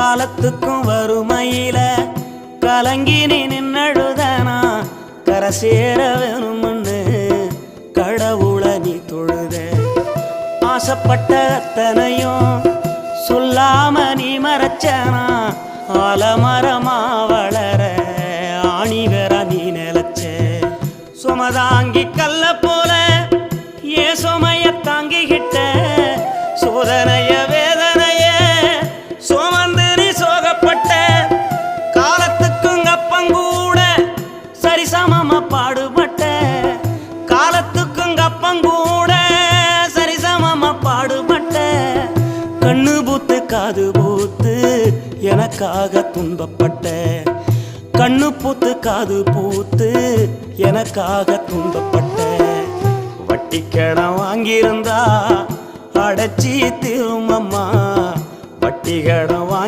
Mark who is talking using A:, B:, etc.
A: காலத்துக்கும் வறுமையில கலங்கி நீ நின்னழுதனா கரை சேர வேணும்னு கடவுளை நீ தொழுத ஆசைப்பட்ட அத்தனையும் சொல்லாம நீ மறைச்சனா ஆலமரமா வளர ஆணி வேற நீ நிலச்ச சுமதாங்கி கல்ல போல ஏ சுமைய தாங்கிக்கிட்ட சோதனைய வேதனைய சுமந்து நீ சோகப்பட்ட காலத்துக்கும் அப்பங்கூட சரிசமமா பாடுபட்ட காலத்துக்கும் அப்பங்கூட சரிசமமா பாடுபட்ட கண்ணு பூத்து காது பூத்து எனக்காக துன்பப்பட்ட கண்ணு பூத்து காது பூத்து எனக்காக துன்பப்பட்ட வட்டி கடன் வாங்கியிருந்தா அடைச்சி திரும்பம்மா வட்டி கடன்